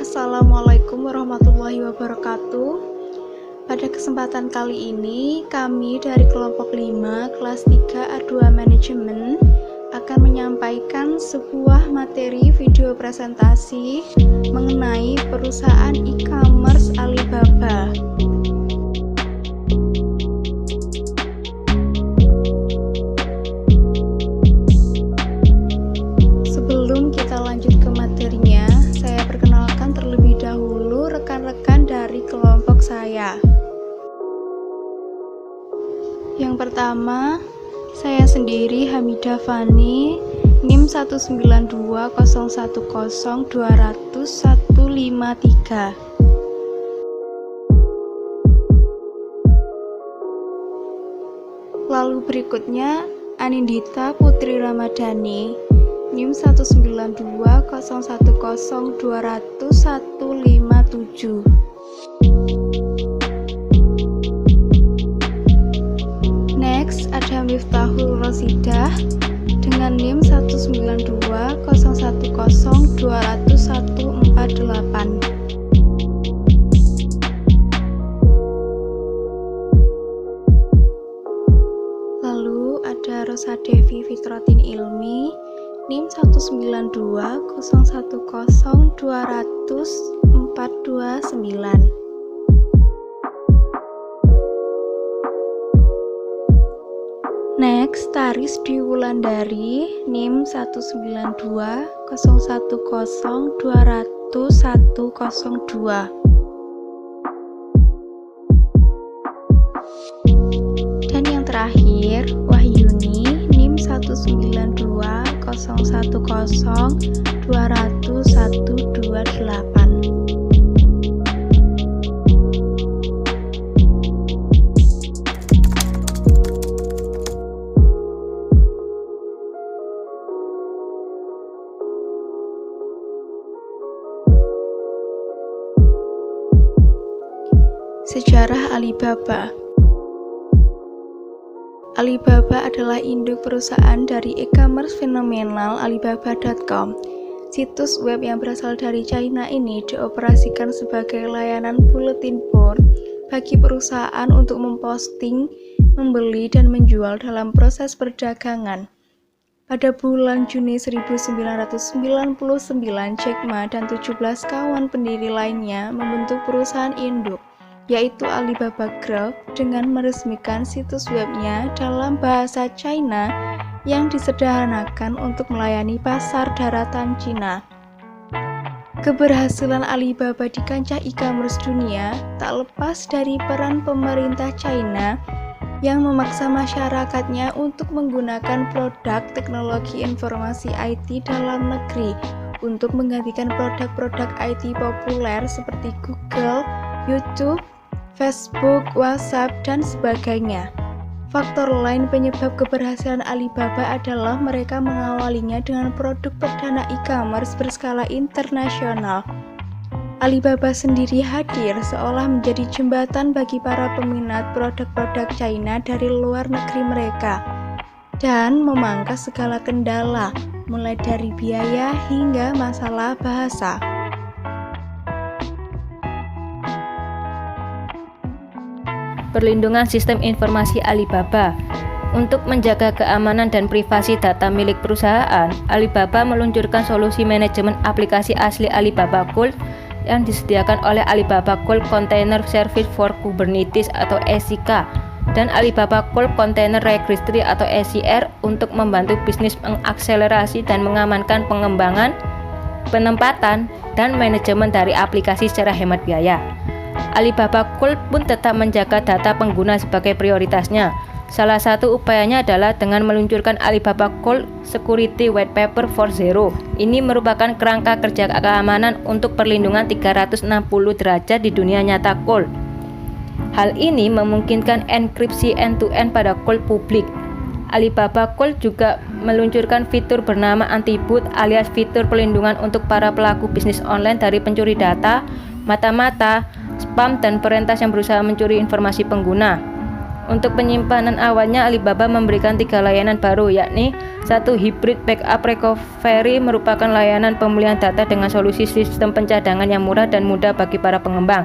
Assalamualaikum warahmatullahi wabarakatuh. Pada kesempatan kali ini, kami dari kelompok 5 kelas 3 A2 Manajemen akan menyampaikan sebuah materi video presentasi mengenai perusahaan e-commerce Alibaba. Sebelum kita lanjut ke materinya, saya perkenalkan terlebih dahulu rekan-rekan dari kelompok saya. Yang pertama, saya sendiri Hamidah Fani, NIM 19201020153. Lalu berikutnya Anindita Putri Ramadhani, NIM 19201020157. Next ada Miftahul Rosidah dengan NIM 19201020148. Lalu ada Rosa Devi Fitrotin Ilmi, NIM 19201020429. Next, Taris Dwi Wulandari, NIM 19201020102. Dan yang terakhir, Wahyuni, NIM 19201020128. Sejarah Alibaba. Alibaba adalah induk perusahaan dari e-commerce fenomenal Alibaba.com. Situs web yang berasal dari China ini dioperasikan sebagai layanan bulletin board bagi perusahaan untuk memposting, membeli, dan menjual dalam proses perdagangan. Pada bulan Juni 1999, Jack Ma dan 17 kawan pendiri lainnya membentuk perusahaan induk, yaitu Alibaba Group, dengan meresmikan situs webnya dalam bahasa China yang disederhanakan untuk melayani pasar daratan Cina. Keberhasilan Alibaba di kancah e-commerce dunia tak lepas dari peran pemerintah China yang memaksa masyarakatnya untuk menggunakan produk teknologi informasi IT dalam negeri untuk menggantikan produk-produk IT populer seperti Google, YouTube, Facebook, WhatsApp, dan sebagainya. Faktor lain penyebab keberhasilan Alibaba adalah mereka mengawalinya dengan produk perdana e-commerce berskala internasional. Alibaba sendiri hadir seolah menjadi jembatan bagi para peminat produk-produk China dari luar negeri mereka dan memangkas segala kendala, mulai dari biaya hingga masalah bahasa. Perlindungan sistem informasi Alibaba. Untuk menjaga keamanan dan privasi data milik perusahaan, Alibaba meluncurkan solusi manajemen aplikasi asli Alibaba Cloud yang disediakan oleh Alibaba Cloud Container Service for Kubernetes atau ECK dan Alibaba Cloud Container Registry atau ECR untuk membantu bisnis mengakselerasi dan mengamankan pengembangan, penempatan, dan manajemen dari aplikasi secara hemat biaya. Alibaba Cloud pun tetap menjaga data pengguna sebagai prioritasnya. Salah satu upayanya adalah dengan meluncurkan Alibaba Cloud Security White Paper 4.0. Ini merupakan kerangka kerja keamanan untuk perlindungan 360 derajat di dunia nyata cloud. Hal ini memungkinkan enkripsi end-to-end pada cloud publik. Alibaba Cloud juga meluncurkan fitur bernama anti-boot alias fitur perlindungan untuk para pelaku bisnis online dari pencuri data, mata-mata, spam, dan perentas yang berusaha mencuri informasi pengguna. Untuk penyimpanan awalnya, Alibaba memberikan 3 layanan baru, yakni 1. Hybrid Backup Recovery merupakan layanan pemulihan data dengan solusi sistem pencadangan yang murah dan mudah bagi para pengembang.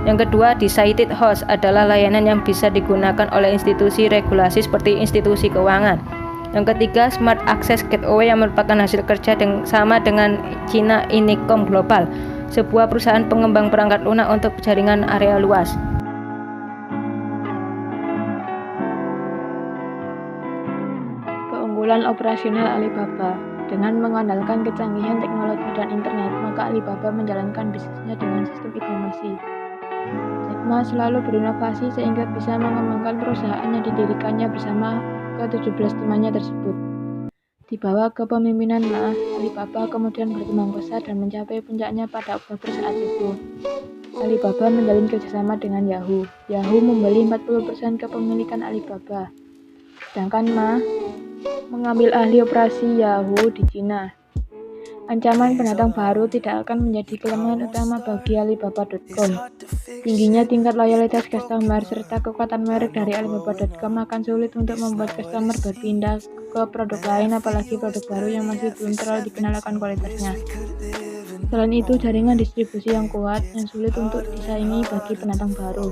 Yang kedua, Decided Host adalah layanan yang bisa digunakan oleh institusi regulasi seperti institusi keuangan. Yang ketiga, Smart Access Gateway yang merupakan hasil kerja sama dengan China Unicom Global, sebuah perusahaan pengembang perangkat lunak untuk jaringan area luas. Keunggulan operasional Alibaba. Dengan mengandalkan kecanggihan teknologi dan internet, maka Alibaba menjalankan bisnisnya dengan sistem e-commerce. Jack Ma selalu berinovasi sehingga bisa mengembangkan perusahaan yang didirikannya bersama ke-17 temannya tersebut. Di bawah kepemimpinan Ma, Alibaba kemudian berkembang pesat dan mencapai puncaknya pada Oktober saat itu. Alibaba menjalin kerjasama dengan Yahoo. Yahoo membeli 40% kepemilikan Alibaba. Sedangkan Ma mengambil alih operasi Yahoo di Cina. Ancaman pendatang baru tidak akan menjadi kelemahan utama bagi Alibaba.com. Tingginya tingkat loyalitas customer serta kekuatan merek dari Alibaba.com akan sulit untuk membuat customer berpindah ke produk lain, apalagi produk baru yang masih belum terlalu dikenal akan kualitasnya. Selain itu, jaringan distribusi yang kuat yang sulit untuk disaingi bagi pendatang baru.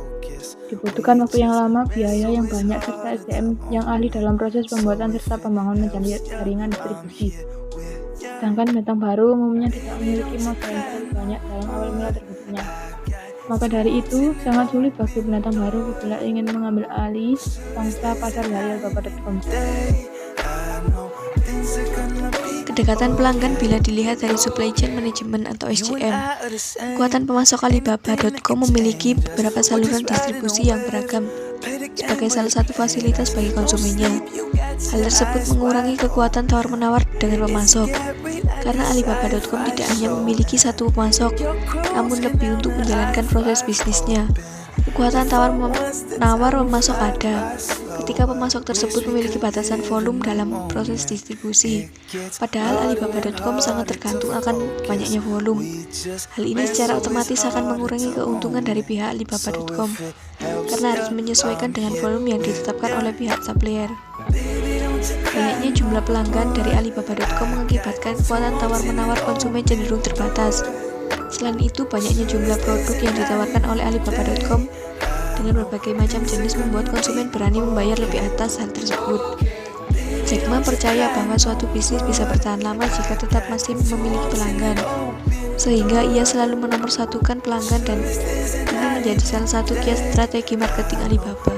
Dibutuhkan waktu yang lama, biaya yang banyak, serta SDM yang ahli dalam proses pembuatan serta pembangunan jaringan distribusi. Sedangkan pendatang baru umumnya tidak memiliki modal yang terlalu banyak dalam awal mula terbentuknya. Maka dari itu, sangat sulit bagi pendatang baru bila ingin mengambil alih pangsa pasar dari Alibaba.com. Kedekatan pelanggan bila dilihat dari supply chain management atau SCM. Kekuatan pemasok Alibaba.com memiliki beberapa saluran distribusi yang beragam sebagai salah satu fasilitas bagi konsumennya. Hal tersebut mengurangi kekuatan tawar-menawar dengan pemasok, karena Alibaba.com tidak hanya memiliki satu pemasok, namun lebih untuk menjalankan proses bisnisnya. Kekuatan tawar-menawar pemasok ada ketika pemasok tersebut memiliki batasan volume dalam proses distribusi. Padahal Alibaba.com sangat tergantung akan banyaknya volume. Hal ini secara otomatis akan mengurangi keuntungan dari pihak Alibaba.com karena harus menyesuaikan dengan volume yang ditetapkan oleh pihak supplier. Banyaknya jumlah pelanggan dari Alibaba.com mengakibatkan kekuatan tawar-menawar konsumen cenderung terbatas. Selain itu, banyaknya jumlah produk yang ditawarkan oleh Alibaba.com dengan berbagai macam jenis membuat konsumen berani membayar lebih atas hal tersebut. Jack Ma percaya bahwa suatu bisnis bisa bertahan lama jika tetap masih memiliki pelanggan, sehingga ia selalu menomorsatukan pelanggan dan ini menjadi salah satu kiat strategi marketing Alibaba.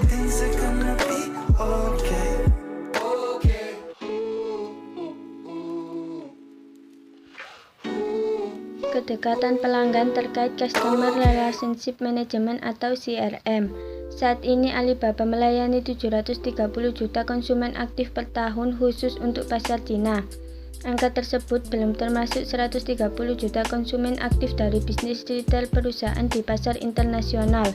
Kedekatan pelanggan terkait Customer Relationship Management atau CRM. Saat ini Alibaba melayani 730 juta konsumen aktif per tahun khusus untuk pasar Cina. Angka tersebut belum termasuk 130 juta konsumen aktif dari bisnis retail perusahaan di pasar internasional.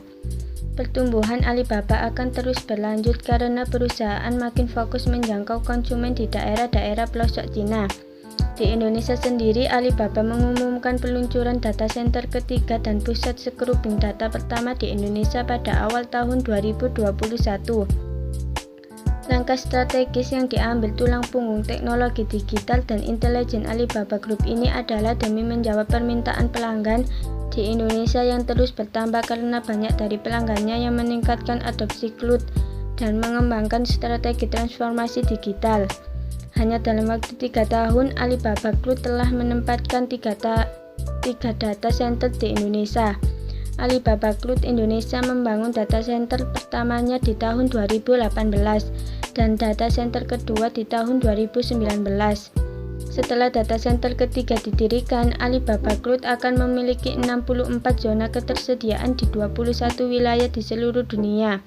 Pertumbuhan Alibaba akan terus berlanjut karena perusahaan makin fokus menjangkau konsumen di daerah-daerah pelosok Cina. Di Indonesia sendiri, Alibaba mengumumkan peluncuran data center ketiga dan pusat scrubbing data pertama di Indonesia pada awal tahun 2021. Langkah strategis yang diambil tulang punggung teknologi digital dan intelijen Alibaba Group ini adalah demi menjawab permintaan pelanggan di Indonesia yang terus bertambah karena banyak dari pelanggannya yang meningkatkan adopsi cloud dan mengembangkan strategi transformasi digital. Hanya dalam waktu 3 tahun, Alibaba Cloud telah menempatkan 3 data center di Indonesia. Alibaba Cloud Indonesia membangun data center pertamanya di tahun 2018 dan data center kedua di tahun 2019. Setelah data center ketiga didirikan, Alibaba Cloud akan memiliki 64 zona ketersediaan di 21 wilayah di seluruh dunia.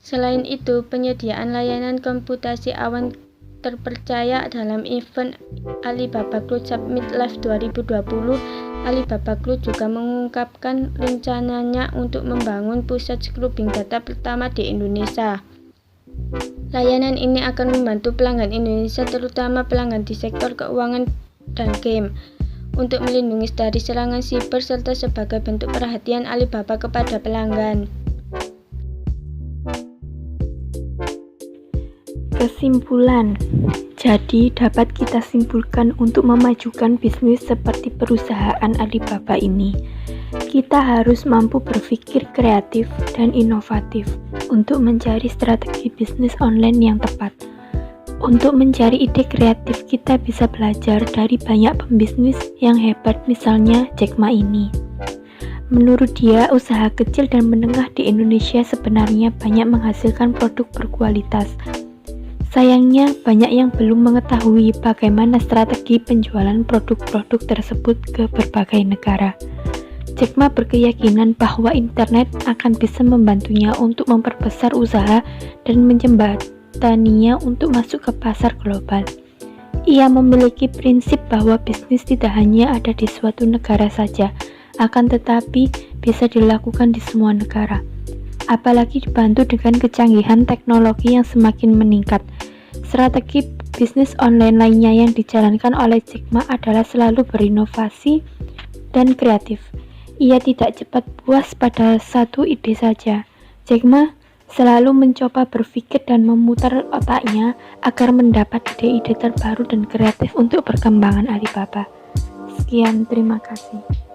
Selain itu, penyediaan layanan komputasi awan terpercaya dalam event Alibaba Cloud Summit Live 2020, Alibaba Cloud juga mengungkapkan rencananya untuk membangun pusat scrubbing data pertama di Indonesia. Layanan ini akan membantu pelanggan Indonesia, terutama pelanggan di sektor keuangan dan game, untuk melindungi dari serangan siber serta sebagai bentuk perhatian Alibaba kepada pelanggan. Kesimpulan, jadi dapat kita simpulkan untuk memajukan bisnis seperti perusahaan Alibaba ini, kita harus mampu berpikir kreatif dan inovatif untuk mencari strategi bisnis online yang tepat. Untuk mencari ide kreatif, kita bisa belajar dari banyak pembisnis yang hebat, misalnya Jack Ma ini. Menurut dia, usaha kecil dan menengah di Indonesia sebenarnya banyak menghasilkan produk berkualitas. Sayangnya, banyak yang belum mengetahui bagaimana strategi penjualan produk-produk tersebut ke berbagai negara. Jack Ma berkeyakinan bahwa internet akan bisa membantunya untuk memperbesar usaha dan menjembataninya untuk masuk ke pasar global. Ia memiliki prinsip bahwa bisnis tidak hanya ada di suatu negara saja, akan tetapi bisa dilakukan di semua negara. Apalagi dibantu dengan kecanggihan teknologi yang semakin meningkat. Strategi bisnis online lainnya yang dijalankan oleh Jack Ma adalah selalu berinovasi dan kreatif. Ia tidak cepat puas pada satu ide saja. Jack Ma selalu mencoba berpikir dan memutar otaknya agar mendapat ide-ide terbaru dan kreatif untuk perkembangan Alibaba. Sekian, terima kasih.